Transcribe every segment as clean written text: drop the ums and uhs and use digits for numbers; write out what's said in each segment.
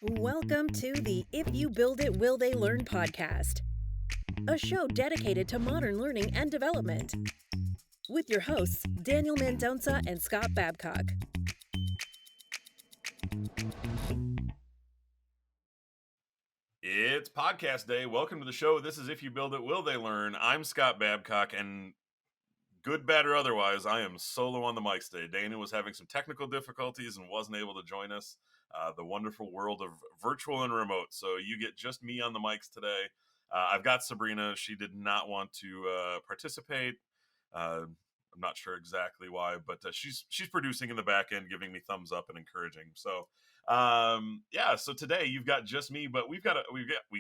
Welcome to the If You Build It, Will They Learn podcast, a show dedicated to modern learning and development. With your hosts, Daniel Mendonca and Scott Babcock. It's podcast day. Welcome to the show. This is If You Build It, Will They Learn? I'm Scott Babcock, and good, bad, or otherwise, I am solo on the mics today. Dana was having some technical difficulties and wasn't able to join us. The wonderful world of virtual and remote. So you get just me on the mics today. I've got Sabrina. She did not want to participate. I'm not sure exactly why, but she's producing in the back end, giving me thumbs up and encouraging. So so today you've got just me, but we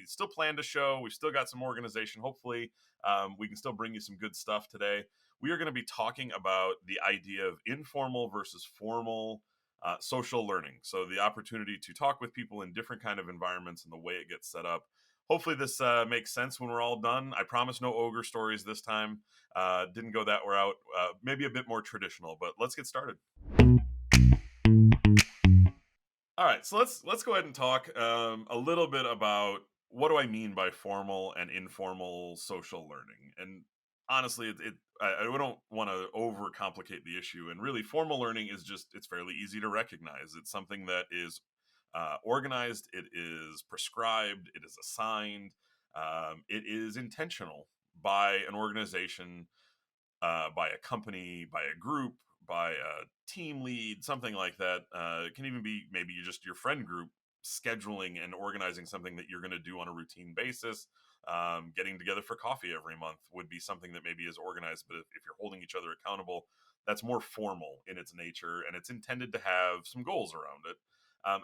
still planned a show. We've still got some organization. Hopefully we can still bring you some good stuff today. We are going to be talking about the idea of informal versus formal social learning. So the opportunity to talk with people in different kind of environments and the way it gets set up. Hopefully this makes sense when we're all done. I promise no ogre stories this time. Didn't go that route. Maybe a bit more traditional, but let's get started. All right, so let's go ahead and talk a little bit about what do I mean by formal and informal social learning. And honestly, I don't want to overcomplicate the issue. And really, formal learning is it's fairly easy to recognize. It's something that is organized, it is prescribed, it is assigned, it is intentional by an organization, by a company, by a group, by a team lead, something like that. It can even be maybe just your friend group scheduling and organizing something that you're going to do on a routine basis. Getting together for coffee every month would be something that maybe is organized, but if you're holding each other accountable, that's more formal in its nature, and it's intended to have some goals around it.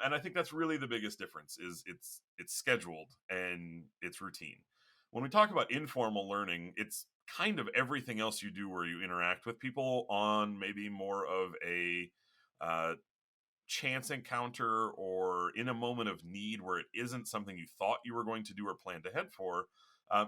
And I think that's really the biggest difference is it's scheduled and it's routine. When we talk about informal learning, it's kind of everything else you do where you interact with people on maybe more of a chance encounter or in a moment of need where it isn't something you thought you were going to do or planned ahead for.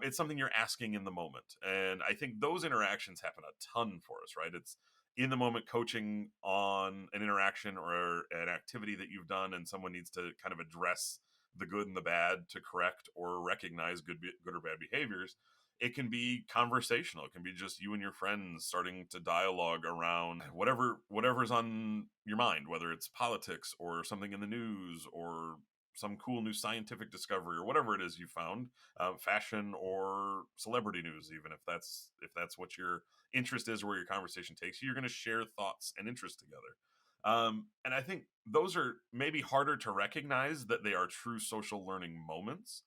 It's something you're asking in the moment. And I think those interactions happen a ton for us, right? It's in the moment coaching on an interaction or an activity that you've done, and someone needs to kind of address the good and the bad to correct or recognize good or bad behaviors. It can be conversational. It can be just you and your friends starting to dialogue around whatever's on your mind, whether it's politics or something in the news or some cool new scientific discovery or whatever it is you found, fashion or celebrity news, even if that's what your interest is or where your conversation takes you. You're going to share thoughts and interests together. And I think those are maybe harder to recognize that they are true social learning moments.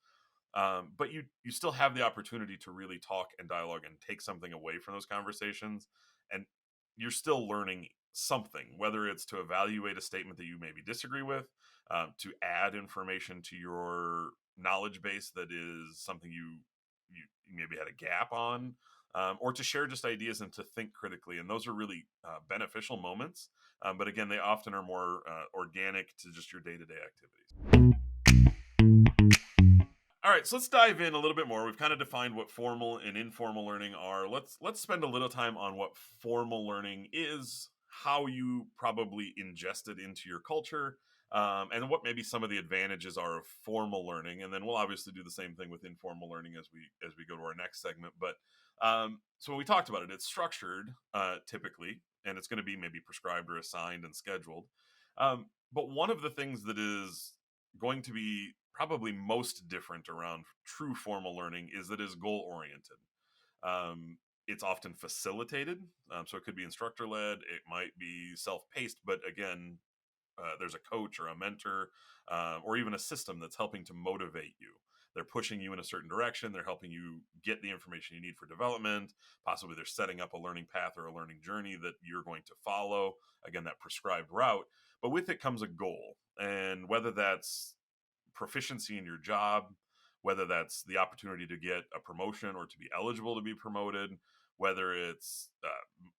But you still have the opportunity to really talk and dialogue and take something away from those conversations, and you're still learning something, whether it's to evaluate a statement that you maybe disagree with, to add information to your knowledge base that is something you maybe had a gap on, or to share just ideas and to think critically. And those are really beneficial moments. But again, they often are more organic to just your day-to-day activities. All right, so let's dive in a little bit more. We've kind of defined what formal and informal learning are. Let's spend a little time on what formal learning is, how you probably ingest it into your culture, and what maybe some of the advantages are of formal learning. And then we'll obviously do the same thing with informal learning as we go to our next segment. But so when we talked about it, it's structured typically, and it's going to be maybe prescribed or assigned and scheduled. But one of the things that is going to be probably most different around true formal learning is that it is goal oriented. It's often facilitated, so it could be instructor led, it might be self paced, but again, there's a coach or a mentor or even a system that's helping to motivate you. They're pushing you in a certain direction. They're helping you get the information you need for development. Possibly they're setting up a learning path or a learning journey that you're going to follow. Again, that prescribed route. But with it comes a goal. And whether that's proficiency in your job, whether that's the opportunity to get a promotion or to be eligible to be promoted, whether it's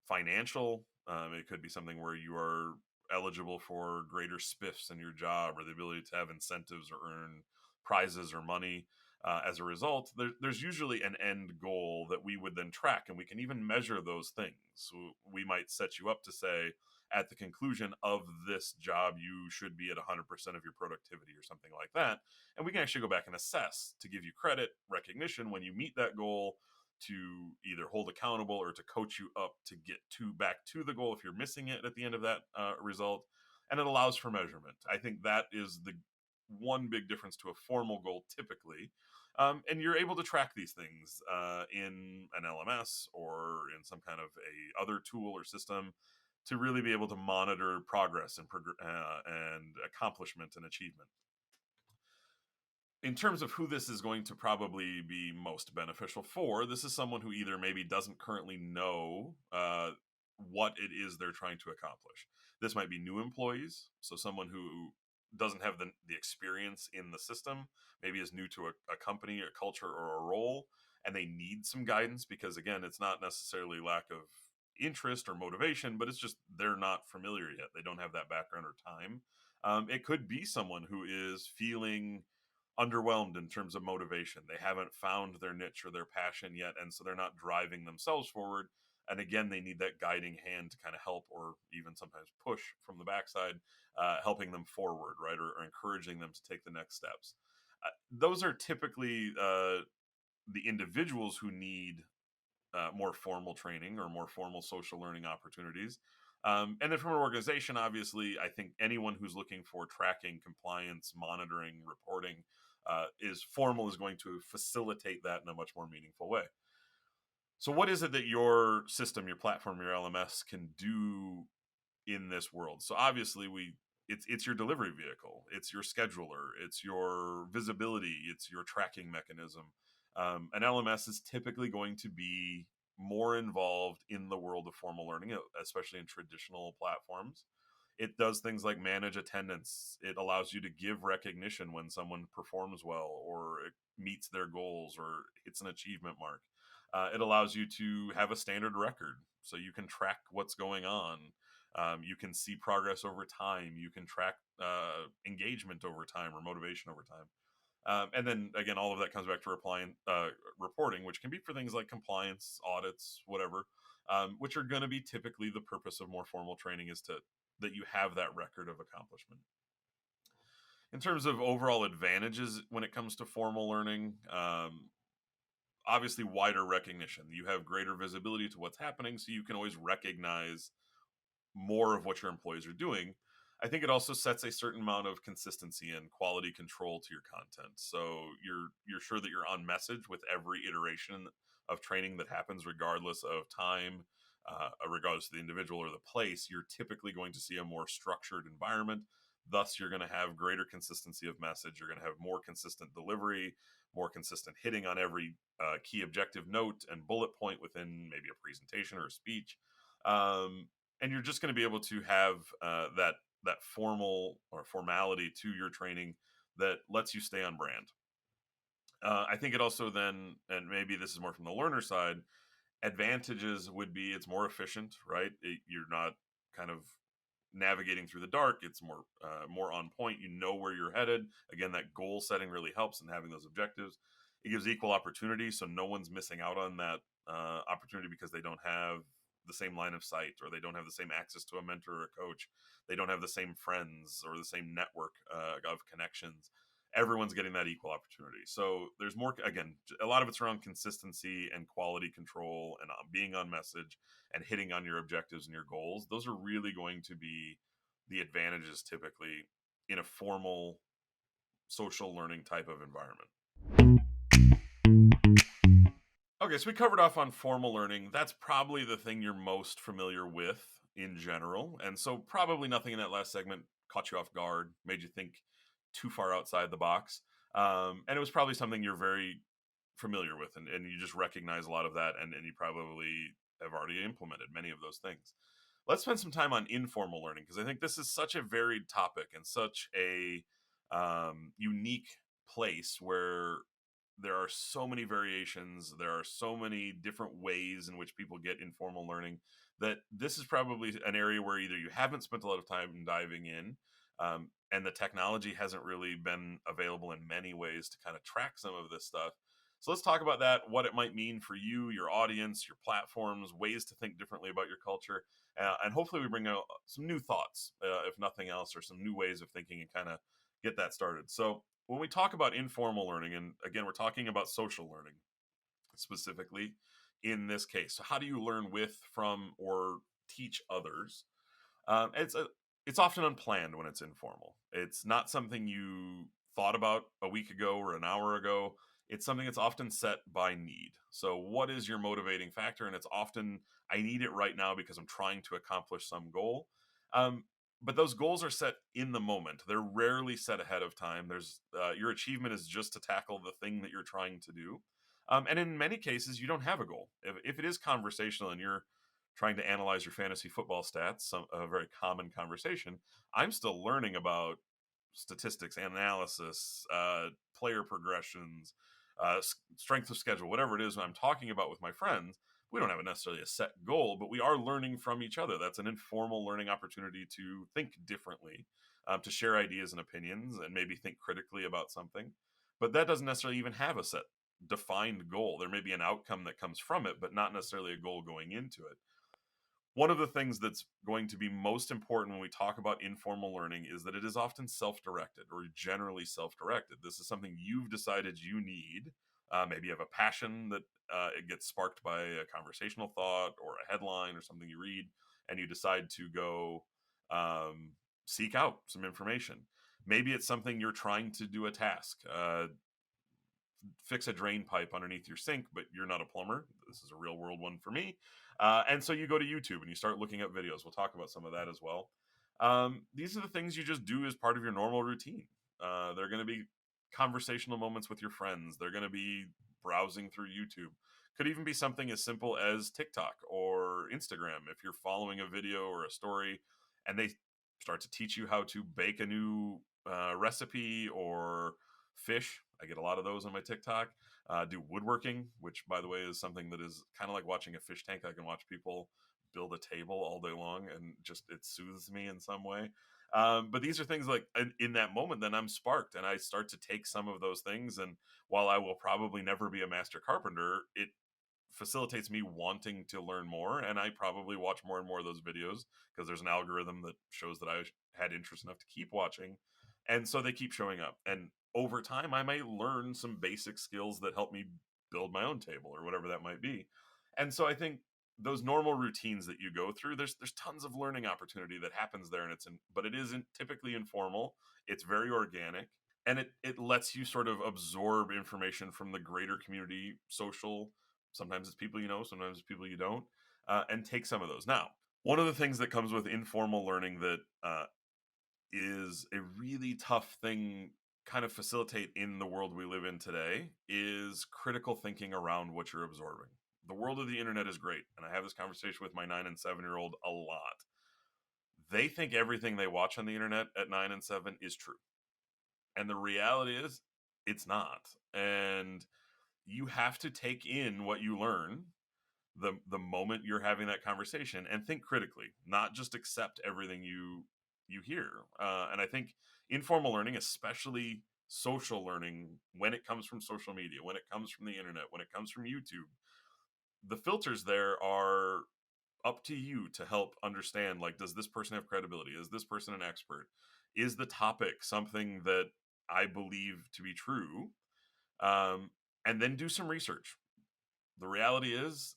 financial, it could be something where you are eligible for greater spiffs in your job or the ability to have incentives or earn prizes or money. As a result, there's usually an end goal that we would then track, and we can even measure those things. So we might set you up to say, at the conclusion of this job, you should be at 100% of your productivity or something like that. And we can actually go back and assess to give you credit, recognition when you meet that goal, to either hold accountable or to coach you up to get to back to the goal if you're missing it at the end of that result. And it allows for measurement. I think that is the one big difference to a formal goal typically. And you're able to track these things in an LMS or in some kind of a other tool or system to really be able to monitor progress and accomplishment and achievement. In terms of who this is going to probably be most beneficial for, this is someone who either maybe doesn't currently know what it is they're trying to accomplish. This might be new employees, so someone who doesn't have the experience in the system, maybe is new to a company, a culture, or a role, and they need some guidance because, again, it's not necessarily lack of interest or motivation, but it's just they're not familiar yet. They don't have that background or time. It could be someone who is feeling underwhelmed in terms of motivation. They haven't found their niche or their passion yet, and so they're not driving themselves forward. And again, they need that guiding hand to kind of help, or even sometimes push from the backside, helping them forward, right, or encouraging them to take the next steps. Those are typically the individuals who need more formal training or more formal social learning opportunities. And then from an organization, obviously, I think anyone who's looking for tracking, compliance, monitoring, reporting is formal is going to facilitate that in a much more meaningful way. So what is it that your system, your platform, your LMS can do in this world? So obviously it's your delivery vehicle, it's your scheduler, it's your visibility, it's your tracking mechanism. An LMS is typically going to be more involved in the world of formal learning, especially in traditional platforms. It does things like manage attendance. It allows you to give recognition when someone performs well or it meets their goals or hits an achievement mark. It allows you to have a standard record so you can track what's going on. You can see progress over time. You can track engagement over time or motivation over time. And then again, all of that comes back to reporting, which can be for things like compliance, audits, whatever, which are going to be typically the purpose of more formal training is that you have that record of accomplishment. In terms of overall advantages when it comes to formal learning, obviously wider recognition. You have greater visibility to what's happening, so you can always recognize more of what your employees are doing. I think it also sets a certain amount of consistency and quality control to your content. So you're sure that you're on message with every iteration of training that happens, regardless of time, regardless of the individual or the place. You're typically going to see a more structured environment. Thus, you're going to have greater consistency of message. You're going to have more consistent delivery, more consistent hitting on every key objective note and bullet point within maybe a presentation or a speech. And you're just going to be able to have that formal or formality to your training that lets you stay on brand. I think it also then, and maybe this is more from the learner side, advantages would be it's more efficient, right? You're not kind of navigating through the dark. It's more on point. You know where you're headed. Again, that goal setting really helps in having those objectives. It gives equal opportunity, so no one's missing out on that opportunity because they don't have the same line of sight, or they don't have the same access to a mentor or a coach. They don't have the same friends or the same network of connections. Everyone's getting that equal opportunity. So there's more, again, a lot of it's around consistency and quality control and being on message and hitting on your objectives and your goals. Those are really going to be the advantages typically in a formal social learning type of environment. Okay, so we covered off on formal learning. That's probably the thing you're most familiar with in general. And so probably nothing in that last segment caught you off guard, made you think too far outside the box. And it was probably something you're very familiar with, and you just recognize a lot of that, and you probably have already implemented many of those things. Let's spend some time on informal learning, because I think this is such a varied topic and such a unique place where there are so many variations, there are so many different ways in which people get informal learning, that this is probably an area where either you haven't spent a lot of time diving in, and the technology hasn't really been available in many ways to kind of track some of this stuff. So let's talk about that, what it might mean for you, your audience, your platforms, ways to think differently about your culture, and hopefully we bring out some new thoughts, if nothing else, or some new ways of thinking and kind of get that started. So when we talk about informal learning, and again, we're talking about social learning specifically in this case. So how do you learn with, from, or teach others? Um, it's a, it's often unplanned when it's informal. It's not something you thought about a week ago or an hour ago. It's something that's often set by need. So, what is your motivating factor? And it's often, I need it right now because I'm trying to accomplish some goal. Um, but those goals are set in the moment. They're rarely set ahead of time. There's your achievement is just to tackle the thing that you're trying to do. And in many cases, you don't have a goal. If it is conversational and you're trying to analyze your fantasy football stats, a very common conversation, I'm still learning about statistics, analysis, player progressions, strength of schedule, whatever it is I'm talking about with my friends. We don't have necessarily a set goal, but we are learning from each other. That's an informal learning opportunity to think differently, to share ideas and opinions, and maybe think critically about something. But that doesn't necessarily even have a set defined goal. There may be an outcome that comes from it, but not necessarily a goal going into it. One of the things that's going to be most important when we talk about informal learning is that it is often self-directed, or generally self-directed. This is something you've decided you need. Maybe you have a passion that it gets sparked by a conversational thought or a headline or something you read, and you decide to go um, seek out some information. Maybe it's something you're trying to do a task. Fix a drain pipe underneath your sink, but you're not a plumber. This is a real world one for me. And so you go to YouTube and you start looking up videos. We'll talk about some of that as well. These are the things you just do as part of your normal routine. They're going to be conversational moments with your friends. They're going to be browsing through YouTube. Could even be something as simple as TikTok or Instagram. If you're following a video or a story and they start to teach you how to bake a new recipe or fish. I get a lot of those on my TikTok. Do woodworking, which by the way is something that is kind of like watching a fish tank. I can watch people build a table all day long, and just it soothes me in some way. But these are things like in that moment, then I'm sparked, and I start to take some of those things. And while I will probably never be a master carpenter, it facilitates me wanting to learn more, and I probably watch more and more of those videos because there's an algorithm that shows that I had interest enough to keep watching, and so they keep showing up. And over time I might learn some basic skills that help me build my own table or whatever that might be. And so I think those normal routines that you go through, there's tons of learning opportunity that happens there, and but it isn't typically informal. It's very organic, and it lets you sort of absorb information from the greater community, social. Sometimes it's people you know, sometimes it's people you don't, and take some of those. Now, one of the things that comes with informal learning that is a really tough thing kind of facilitate in the world we live in today is critical thinking around what you're absorbing. The world of the internet is great, and I have this conversation with my 9 and 7-year-old a lot. They think everything they watch on the internet at 9 and 7 is true, and the reality is it's not. And you have to take in what you learn the moment you're having that conversation, and think critically, not just accept everything you hear. And I think informal learning, especially social learning, when it comes from social media, when it comes from the internet, when it comes from YouTube, the filters there are up to you to help understand, like, does this person have credibility? Is this person an expert? Is the topic something that I believe to be true? um, and then do some research. The reality is,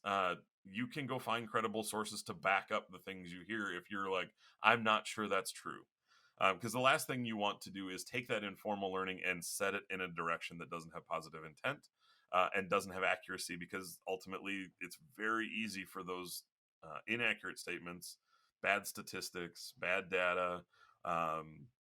you can go find credible sources to back up the things you hear if you're like, I'm not sure that's true. Because the last thing you want to do is take that informal learning and set it in a direction that doesn't have positive intent, and doesn't have accuracy, because ultimately it's very easy for those inaccurate statements, bad statistics, bad data,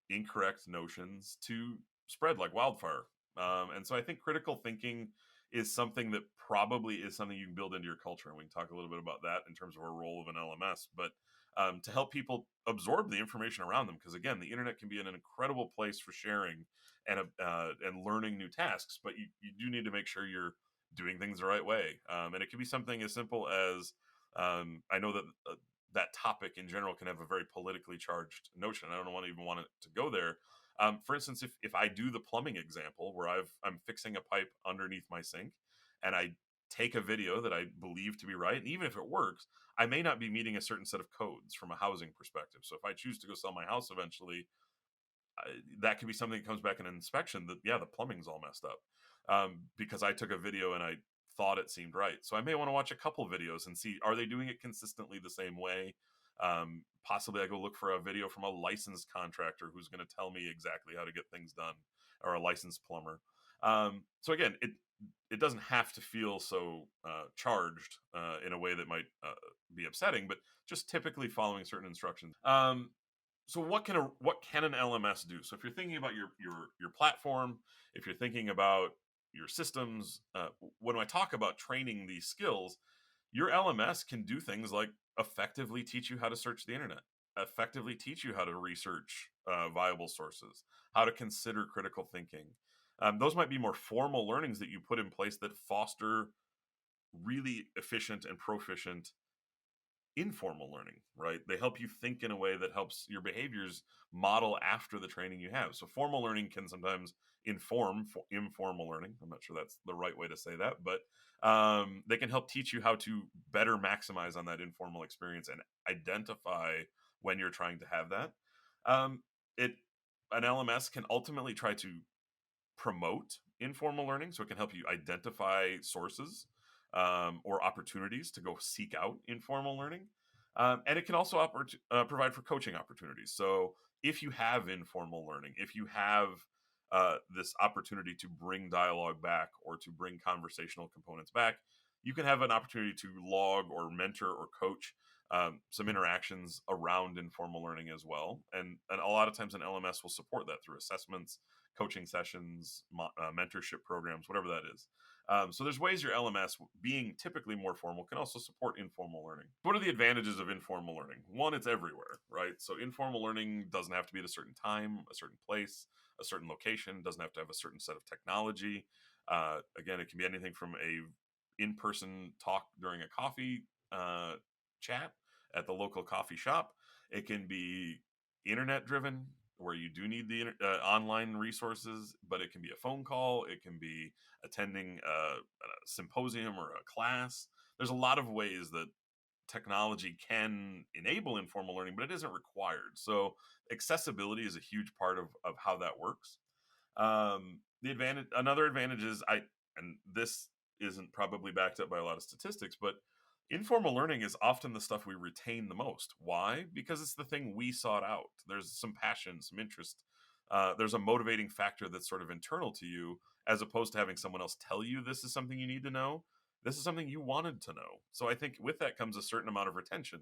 incorrect notions to spread like wildfire. And so I think critical thinking is something that probably is something you can build into your culture. And we can talk a little bit about that in terms of a role of an LMS. But to help people absorb the information around them, because again, the internet can be an incredible place for sharing and learning new tasks, but you do need to make sure you're doing things the right way. And it can be something as simple as, I know that that topic in general can have a very politically charged notion. I don't even want it to go there. For instance, if I do the plumbing example where I'm fixing a pipe underneath my sink, and I take a video that I believe to be right, and even if it works, I may not be meeting a certain set of codes from a housing perspective. So if I choose to go sell my house eventually, that could be something that comes back in an inspection that, yeah, the plumbing's all messed up, because I took a video and I thought it seemed right. So I may want to watch a couple videos and see, are they doing it consistently the same way? Possibly I go look for a video from a licensed contractor who's going to tell me exactly how to get things done, or a licensed plumber. So again, it doesn't have to feel so charged in a way that might be upsetting, but just typically following certain instructions. So what can an LMS do? So if you're thinking about your platform, if you're thinking about your systems, when I talk about training these skills, your LMS can do things like effectively teach you how to search the internet, effectively teach you how to research viable sources, how to consider critical thinking. Those might be more formal learnings that you put in place that foster really efficient and proficient informal learning, right? They help you think in a way that helps your behaviors model after the training you have. So formal learning can sometimes inform informal learning. I'm not sure that's the right way to say that, but they can help teach you how to better maximize on that informal experience and identify when you're trying to have that. It An LMS can ultimately try to promote informal learning, so it can help you identify sources or opportunities to go seek out informal learning. And it can also provide for coaching opportunities. So if you have informal learning, if you have this opportunity to bring dialogue back or to bring conversational components back, you can have an opportunity to log or mentor or coach some interactions around informal learning as well. And a lot of times an LMS will support that through assessments, coaching sessions, mentorship programs, whatever that is. So there's ways your LMS, being typically more formal, can also support informal learning. What are the advantages of informal learning? One, it's everywhere, right? So informal learning doesn't have to be at a certain time, a certain place, a certain location, doesn't have to have a certain set of technology. Again, it can be anything from a in-person talk during a coffee chat at the local coffee shop. It can be internet driven, where you do need the online resources, but it can be a phone call. It can be attending a symposium or a class. There's a lot of ways that technology can enable informal learning, but it isn't required. So accessibility is a huge part of how that works. Another advantage is and this isn't probably backed up by a lot of statistics, but informal learning is often the stuff we retain the most. Why? Because it's the thing we sought out. There's some passion, some interest. There's a motivating factor that's sort of internal to you, as opposed to having someone else tell you this is something you need to know. This is something you wanted to know. So I think with that comes a certain amount of retention.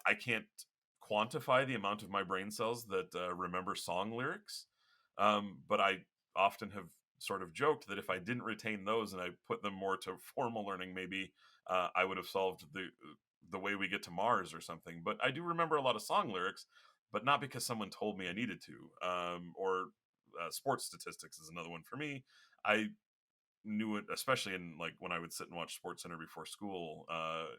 I can't quantify the amount of my brain cells that remember song lyrics, but I often have sort of joked that if I didn't retain those and I put them more to formal learning, maybe I would have solved the way we get to Mars or something. But I do remember a lot of song lyrics, but not because someone told me I needed to. Or sports statistics is another one for me. I knew it, especially in like when I would sit and watch Sports Center before school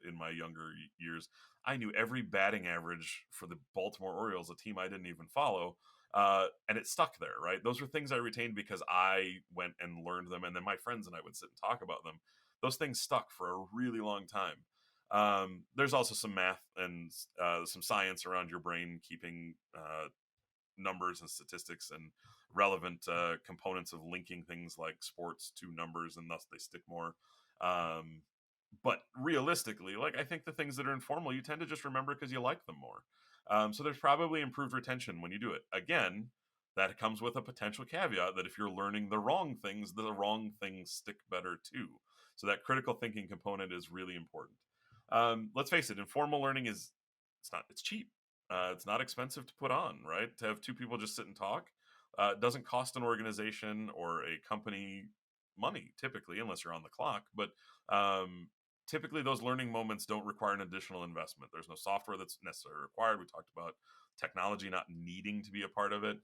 in my younger years. I knew every batting average for the Baltimore Orioles, a team I didn't even follow, and it stuck there. Right, those were things I retained because I went and learned them, and then my friends and I would sit and talk about them. Those things stuck for a really long time. There's also some math and some science around your brain keeping numbers and statistics and relevant components of linking things like sports to numbers, and thus they stick more. But realistically, like, I think the things that are informal, you tend to just remember because you like them more. So there's probably improved retention when you do it. Again, that comes with a potential caveat that if you're learning the wrong things stick better too. So that critical thinking component is really important. Let's face it, informal learning it's cheap. It's not expensive to put on, right? To have two people just sit and talk. It doesn't cost an organization or a company money, typically, unless you're on the clock. But typically, those learning moments don't require an additional investment. There's no software that's necessarily required. We talked about technology not needing to be a part of it.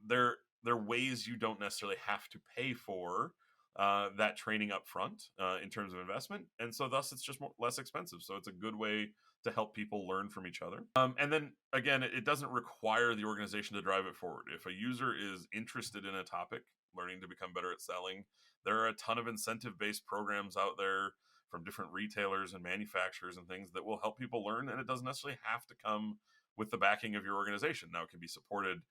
There are ways you don't necessarily have to pay for that training up front in terms of investment, and so thus it's just less expensive. So it's a good way to help people learn from each other. And then again, it doesn't require the organization to drive it forward. If a user is interested in a topic, learning to become better at selling, there are a ton of incentive based programs out there from different retailers and manufacturers and things that will help people learn. And it doesn't necessarily have to come with the backing of your organization. Now, it can be supported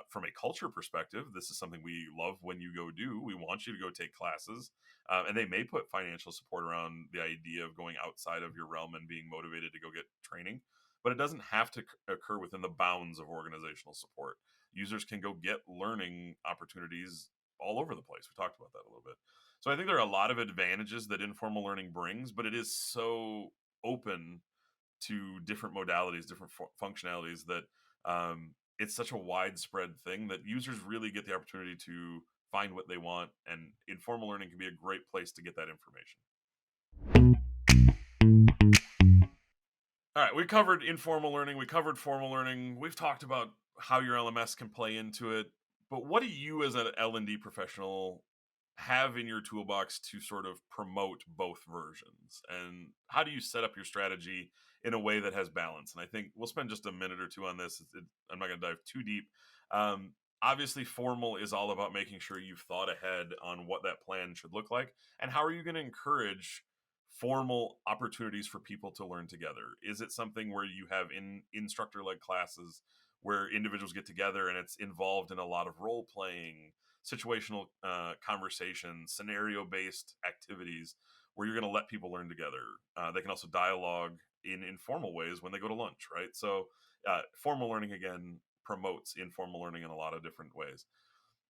from a culture perspective. This is something we love when you go do. We want you to go take classes. And they may put financial support around the idea of going outside of your realm and being motivated to go get training. But it doesn't have to occur within the bounds of organizational support. Users can go get learning opportunities all over the place. We talked about that a little bit. So I think there are a lot of advantages that informal learning brings, but it is so open to different modalities, different functionalities that it's such a widespread thing that users really get the opportunity to find what they want, and informal learning can be a great place to get that information. All right, we covered informal learning, we covered formal learning, we've talked about how your LMS can play into it, but what do you as an L&D professional have in your toolbox to sort of promote both versions? And how do you set up your strategy in a way that has balance? And I think we'll spend just a minute or two on this. I'm not going to dive too deep. Obviously, formal is all about making sure you've thought ahead on what that plan should look like. And how are you going to encourage formal opportunities for people to learn together? Is it something where you have instructor-led classes where individuals get together and it's involved in a lot of role playing, situational conversations, scenario-based activities where you're going to let people learn together? They can also dialogue in informal ways when they go to lunch, right? So formal learning, again, promotes informal learning in a lot of different ways.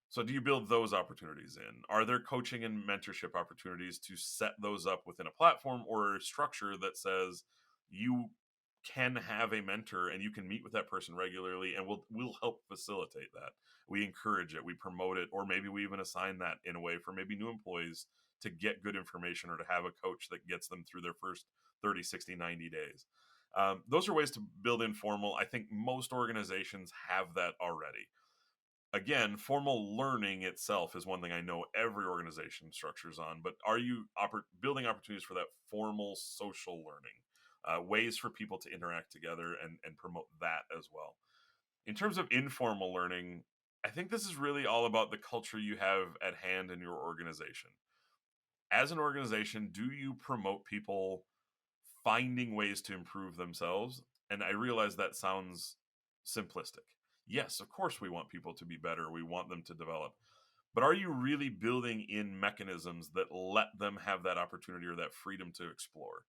So do you build those opportunities in? Are there coaching and mentorship opportunities to set those up within a platform or a structure that says you can have a mentor and you can meet with that person regularly, and we'll help facilitate that. We encourage it, we promote it, or maybe we even assign that in a way for maybe new employees to get good information or to have a coach that gets them through their first 30, 60, 90 days. Those are ways to build informal. I think most organizations have that already. Again, formal learning itself is one thing I know every organization structures on, but are you building opportunities for that formal social learning, ways for people to interact together and promote that as well? In terms of informal learning, I think this is really all about the culture you have at hand in your organization. As an organization, do you promote people finding ways to improve themselves? And I realize that sounds simplistic. Yes, of course, we want people to be better. We want them to develop. But are you really building in mechanisms that let them have that opportunity or that freedom to explore?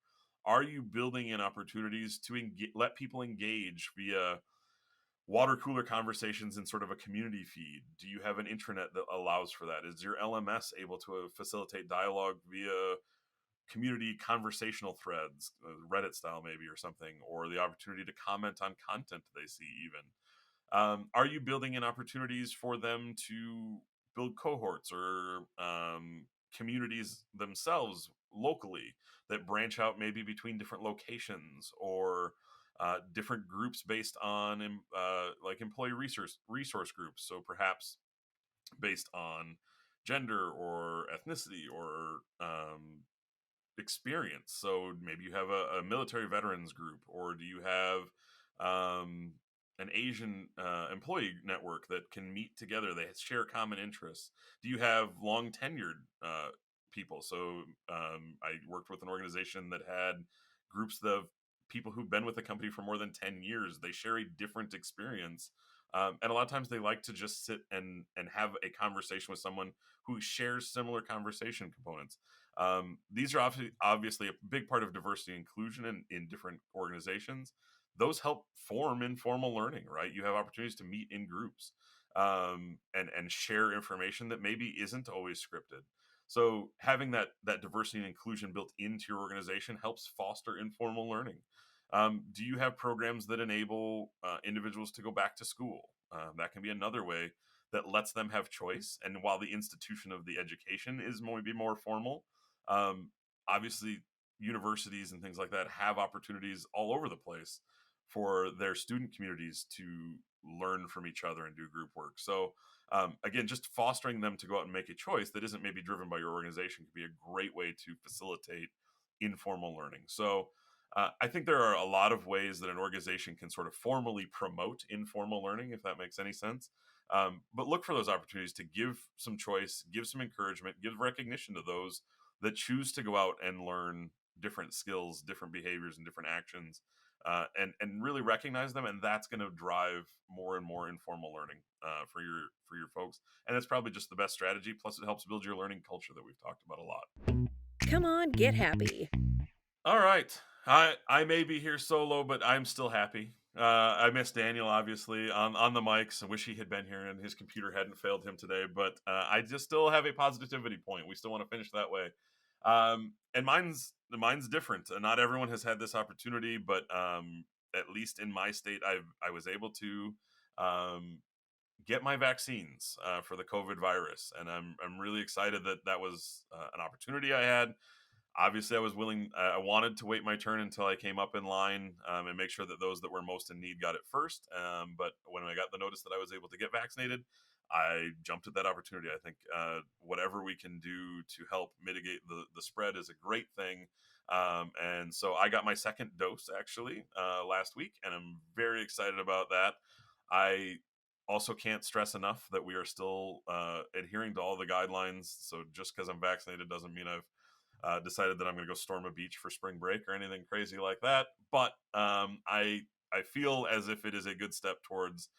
Are you building in opportunities to let people engage via water cooler conversations in sort of a community feed? Do you have an intranet that allows for that? Is your LMS able to facilitate dialogue via community conversational threads, Reddit style maybe, or something, or the opportunity to comment on content they see even? Are you building in opportunities for them to build cohorts or communities themselves locally that branch out maybe between different locations, or different groups based on like employee resource groups? So perhaps based on gender or ethnicity or experience. So maybe you have a military veterans group, or do you have an Asian employee network that can meet together? They share common interests. Do you have long tenured people? So I worked with an organization that had groups of people who've been with the company for more than 10 years. They share a different experience. And a lot of times they like to just sit and have a conversation with someone who shares similar conversation components. These are obviously a big part of diversity and inclusion in different organizations. Those help form informal learning, right? You have opportunities to meet in groups and share information that maybe isn't always scripted. So having that diversity and inclusion built into your organization helps foster informal learning. Do you have programs that enable individuals to go back to school? That can be another way that lets them have choice. And while the institution of the education is maybe more formal, obviously universities and things like that have opportunities all over the place for their student communities to learn from each other and do group work. So again, just fostering them to go out and make a choice that isn't maybe driven by your organization could be a great way to facilitate informal learning. So I think there are a lot of ways that an organization can sort of formally promote informal learning, if that makes any sense. But look for those opportunities to give some choice, give some encouragement, give recognition to those that choose to go out and learn different skills, different behaviors, and different actions, and really recognize them. And that's going to drive more and more informal learning for your folks. And that's probably just the best strategy. Plus, it helps build your learning culture that we've talked about a lot. Come on, get happy. All right. I may be here solo, but I'm still happy. I miss Daniel, obviously, on the mics. I wish he had been here and his computer hadn't failed him today. But I just still have a positivity point. We still want to finish that way. And mine's different. Not everyone has had this opportunity, but at least in my state, I was able to get my vaccines for the COVID virus, and I'm really excited that that was an opportunity I had. Obviously, I wanted to wait my turn until I came up in line and make sure that those that were most in need got it first. But when I got the notice that I was able to get vaccinated, I jumped at that opportunity. I think whatever we can do to help mitigate the spread is a great thing. And so I got my second dose actually last week, and I'm very excited about that. I also can't stress enough that we are still adhering to all the guidelines. So just because I'm vaccinated doesn't mean I've decided that I'm going to go storm a beach for spring break or anything crazy like that. But I feel as if it is a good step towards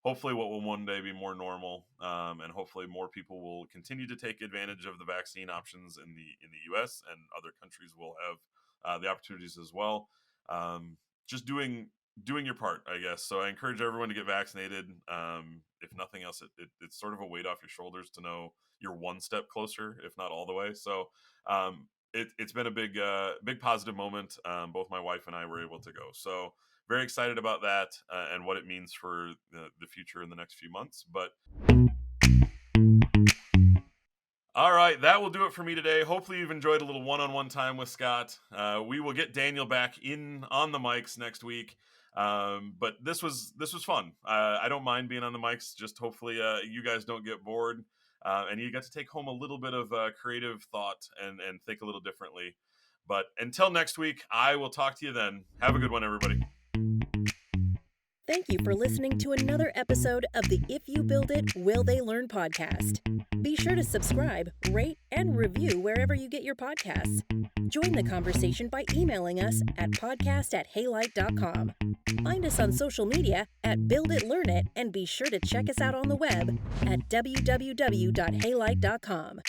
hopefully what will one day be more normal, and hopefully more people will continue to take advantage of the vaccine options in the U.S. and other countries will have the opportunities as well. Just doing your part, I guess. So I encourage everyone to get vaccinated. If nothing else, it's sort of a weight off your shoulders to know you're one step closer, if not all the way. So it's been a big positive moment. Both my wife and I were able to go. So very excited about that and what it means for the future in the next few months. But all right, that will do it for me today. Hopefully, you've enjoyed a little one-on-one time with Scott. We will get Daniel back in on the mics next week. But this was fun. I don't mind being on the mics. Just hopefully, you guys don't get bored, and you get to take home a little bit of creative thought and think a little differently. But until next week, I will talk to you then. Have a good one, everybody. Thank you for listening to another episode of the If You Build It, Will They Learn podcast. Be sure to subscribe, rate, and review wherever you get your podcasts. Join the conversation by emailing us at podcast@haylight.com. Find us on social media at BuildItLearnIt, and be sure to check us out on the web at www.haylight.com.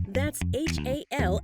That's HALIGHT.com.